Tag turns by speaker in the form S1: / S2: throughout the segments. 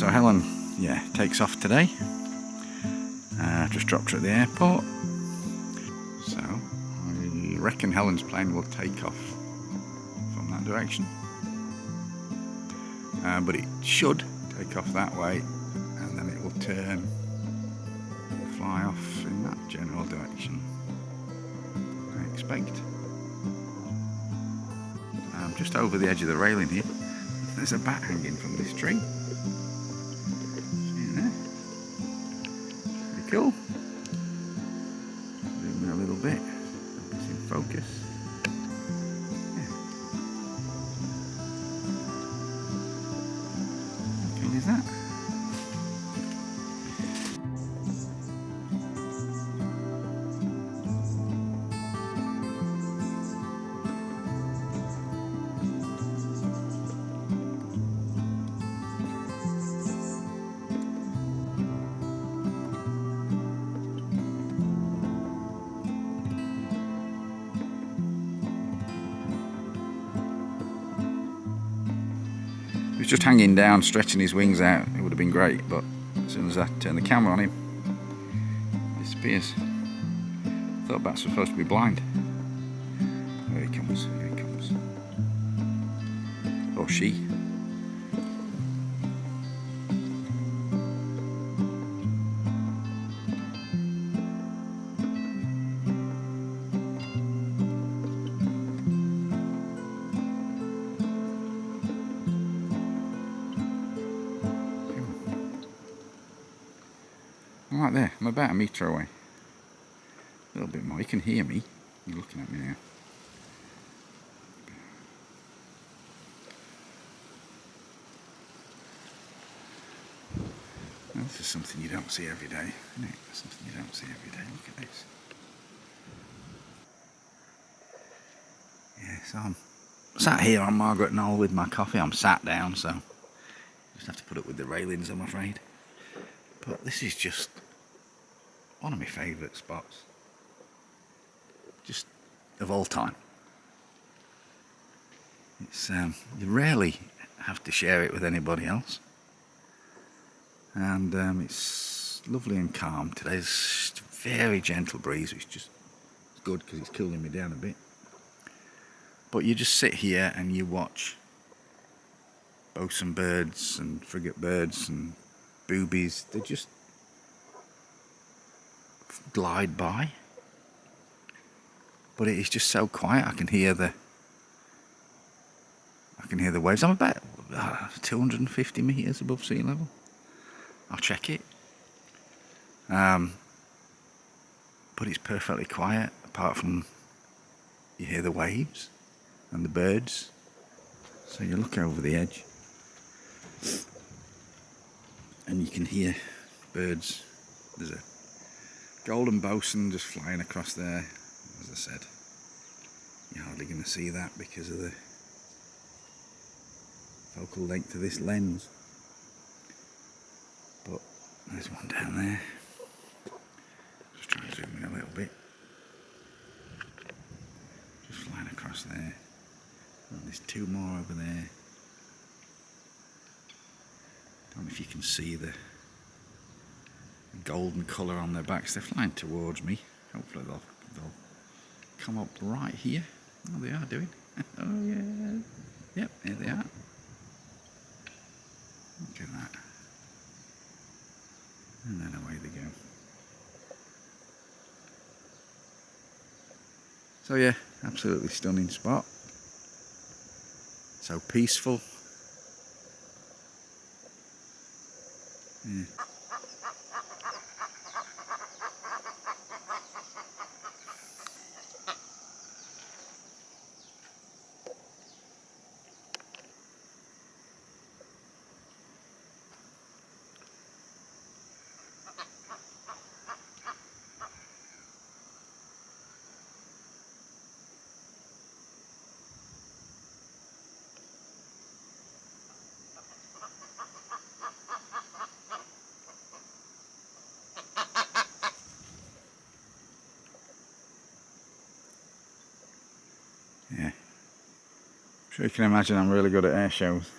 S1: So Helen, yeah, takes off today. Just dropped her at the airport. So I reckon Helen's plane will take off from that direction. But it should take off that way, and then it will turn and fly off in that general direction, I expect. Just over the edge of the railing here, there's a bat hanging from this tree. See there? Pretty cool. Zoom in a little bit, hope it's in focus. Yeah. How cool is that? He was just hanging down, stretching his wings out. It would have been great, but as soon as I turn the camera on him, he disappears. I thought bats were supposed to be blind. Here he comes, here he comes. Or she. I'm right there, I'm about a metre away. A little bit more, you can hear me. You're looking at me now. Now, this is something you don't see every day, isn't it? Something you don't see every day. Look at this. Yeah, so I'm sat here on Margaret Knoll with my coffee. I'm sat down, so just have to put up with the railings, I'm afraid. But this is just one of my favourite spots, just of all time. It's you rarely have to share it with anybody else, and it's lovely and calm. Today's very gentle breeze, which is just good because it's cooling me down a bit. But you just sit here and you watch bosun birds and frigate birds and boobies. They just glide by, but it is just so quiet. I can hear the waves. I'm about 250 meters above sea level. I'll check it. But it's perfectly quiet, apart from you hear the waves and the birds. So you look over the edge and you can hear birds. There's a golden bosun just flying across there. As I said, you're hardly going to see that because of the focal length of this lens. But there's one down there. Just trying to zoom in a little bit. Just flying across there. And there's two more over there. Don't know if you can see the golden colour on their backs. They're flying towards me. Hopefully they'll come up right here. Oh, they are doing. Oh yeah. Yep, here they are. Look at that. And then away they go. So yeah, absolutely stunning spot. So peaceful. Yeah. Yeah. I'm sure you can imagine I'm really good at air shows.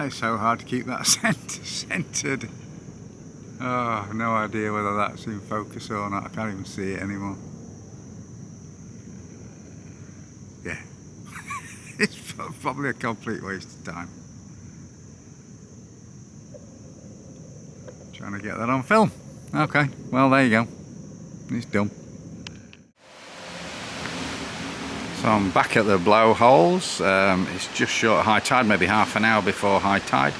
S1: It's so hard to keep that centered. Oh, no idea whether that's in focus or not. I can't even see it anymore. Yeah. It's probably a complete waste of time. Trying to get that on film. Okay, well there you go. It's done. So I'm back at the blowholes. It's just short of high tide, maybe half an hour before high tide.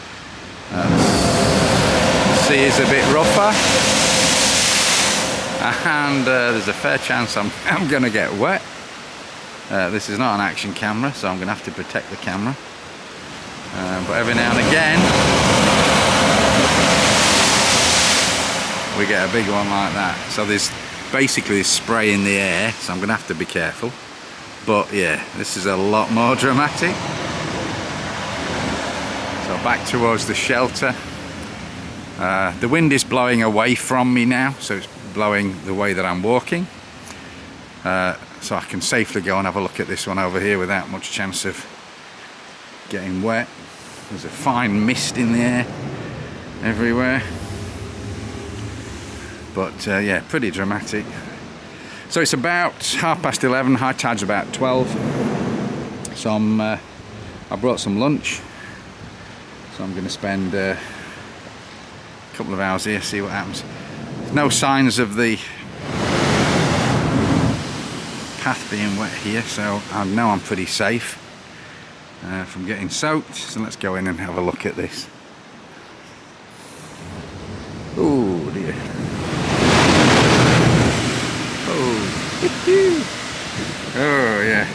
S1: The sea is a bit rougher, and there's a fair chance I'm going to get wet. This is not an action camera, so I'm going to have to protect the camera. But every now and again, we get a big one like that. So there's basically this spray in the air, so I'm going to have to be careful. But yeah, this is a lot more dramatic. So back towards the shelter. The wind is blowing away from me now, so it's blowing the way that I'm walking. So I can safely go and have a look at this one over here without much chance of getting wet. There's a fine mist in the air everywhere. But yeah, pretty dramatic. So it's about 11:30, high tide's about 12. So I brought some lunch. So I'm going to spend a couple of hours here, see what happens. There's no signs of the path being wet here, so I know I'm pretty safe from getting soaked. So let's go in and have a look at this. Oh dear. Oh yeah.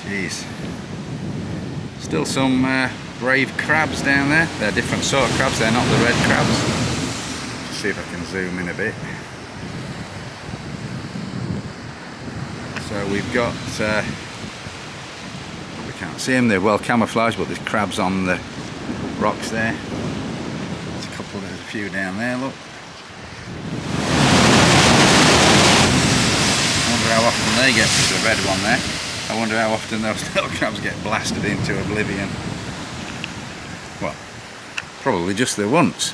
S1: Jeez. Still some brave crabs down there. They're different sort of crabs, they're not the red crabs. Let's see if I can zoom in a bit. So we've got, we can't see them, they're well camouflaged, but there's crabs on the rocks there. There's a few down there, look. I wonder how often they get, there's a red one there. I wonder how often those little crabs get blasted into oblivion. Well, probably just the once.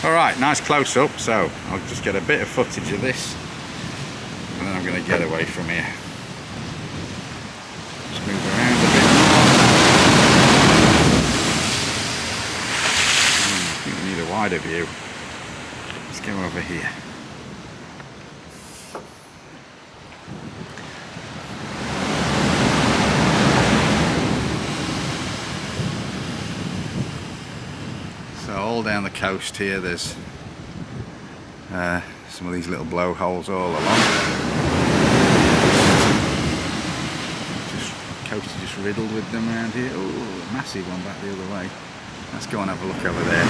S1: Alright, nice close up, so I'll just get a bit of footage of this and then I'm going to get away from here. Just move around a bit more. I think we need a wider view. Let's go over here. So all down the coast here there's some of these little blowholes all along. The coast is just riddled with them around here. Oh, a massive one back the other way. Let's go and have a look over there.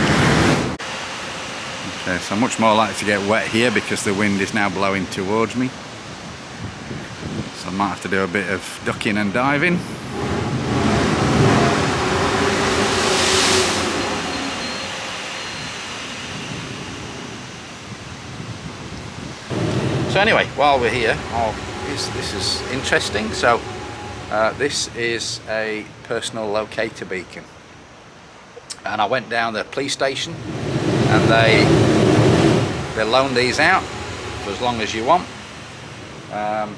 S1: Okay, so I'm much more likely to get wet here because the wind is now blowing towards me. So I might have to do a bit of ducking and diving. So anyway, while we're here, this is interesting. So this is a personal locator beacon. And I went down the police station and they loan these out for as long as you want. I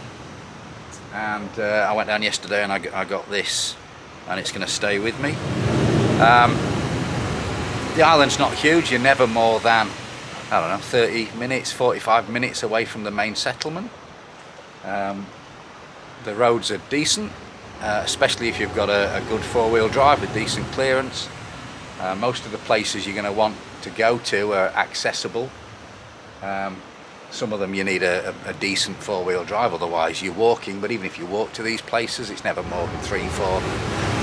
S1: went down yesterday and I got this, and it's going to stay with me. The island's not huge, you're never more than, I don't know, 30 minutes, 45 minutes away from the main settlement. The roads are decent, especially if you've got a good four-wheel drive with decent clearance. Most of the places you're going to want to go to are accessible. Some of them you need a decent four-wheel drive, otherwise you're walking, but even if you walk to these places it's never more than 3-4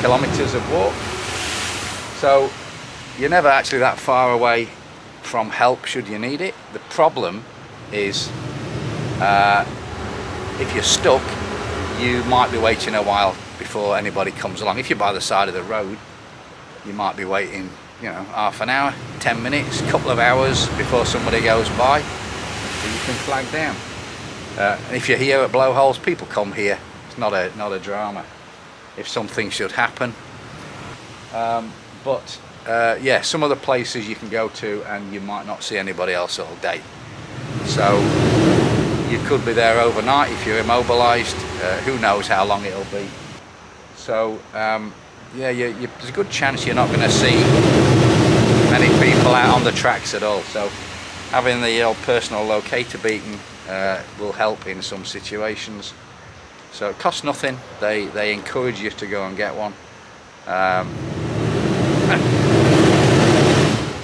S1: kilometres of walk. So you're never actually that far away from help should you need it. The problem is if you're stuck, you might be waiting a while before anybody comes along. If you're by the side of the road, you might be waiting, you know, half an hour, 10 minutes, a couple of hours before somebody goes by, so you can flag down. If you're here at Blowholes, people come here. It's not a drama if something should happen. But yeah, some other places you can go to and you might not see anybody else all day. So you could be there overnight if you're immobilised. Who knows how long it'll be. So yeah, there's a good chance you're not going to see many people out on the tracks at all. So having the old personal locator beacon will help in some situations. So it costs nothing. They encourage you to go and get one.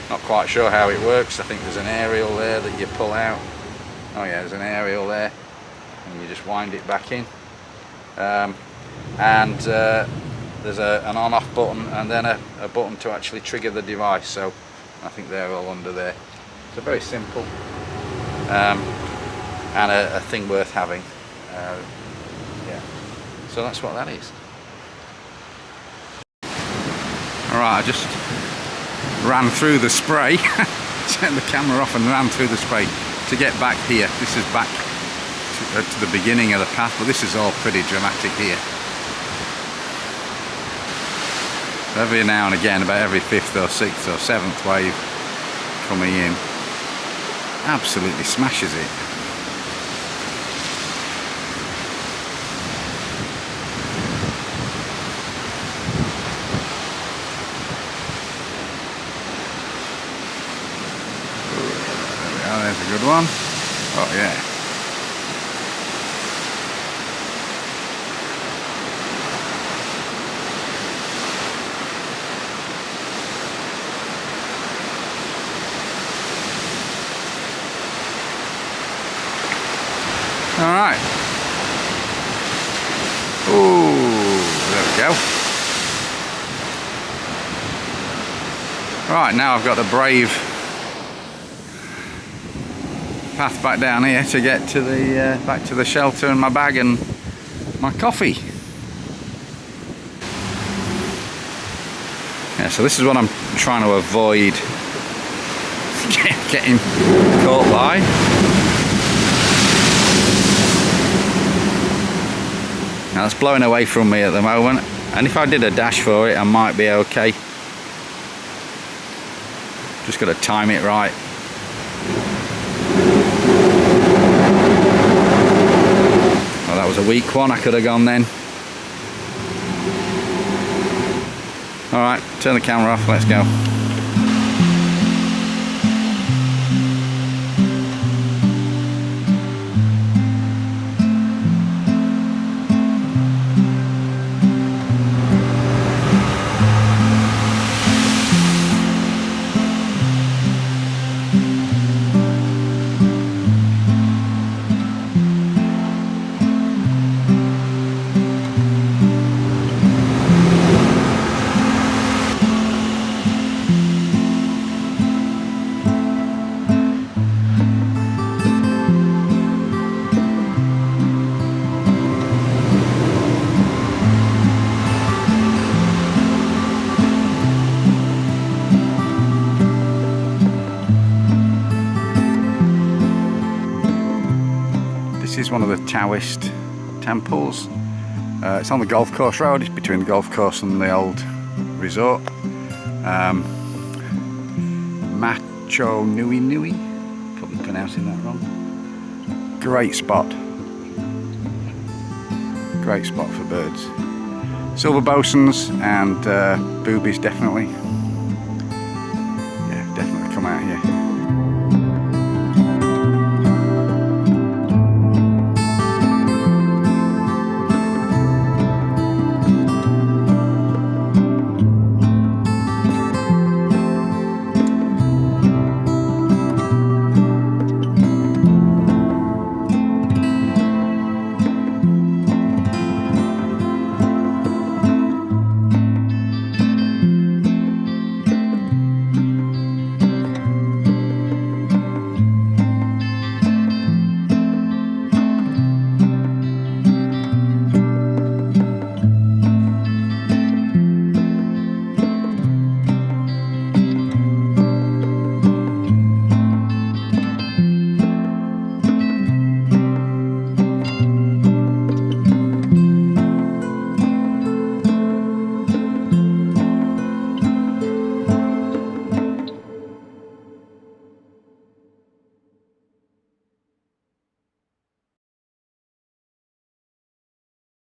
S1: Not quite sure how it works. I think there's an aerial there that you pull out. Oh yeah, there's an aerial there, and you just wind it back in. There's an on-off button and then a button to actually trigger the device. So I think they're all under there. So very simple, and a thing worth having. Yeah. So that's what that is. Alright, I just ran through the spray, turned the camera off and ran through the spray to get back here. This is back to the beginning of the path, but this is all pretty dramatic here. So every now and again, about every 5th or 6th or 7th wave coming in, absolutely smashes it. There's a good one. Oh yeah. All right. Ooh, there we go. Right, now I've got a brave path back down here to get to the back to the shelter and my bag and my coffee. Yeah, so this is what I'm trying to avoid getting caught by. Now it's blowing away from me at the moment, and if I did a dash for it I might be okay. Just got to time it right. That was a weak one, I could have gone then. Alright, turn the camera off, let's go. This is one of the Taoist temples. It's on the golf course road. It's between the golf course and the old resort. Macho Nui Nui, probably pronouncing that wrong. Great spot. Great spot for birds. Silver bosuns and boobies definitely.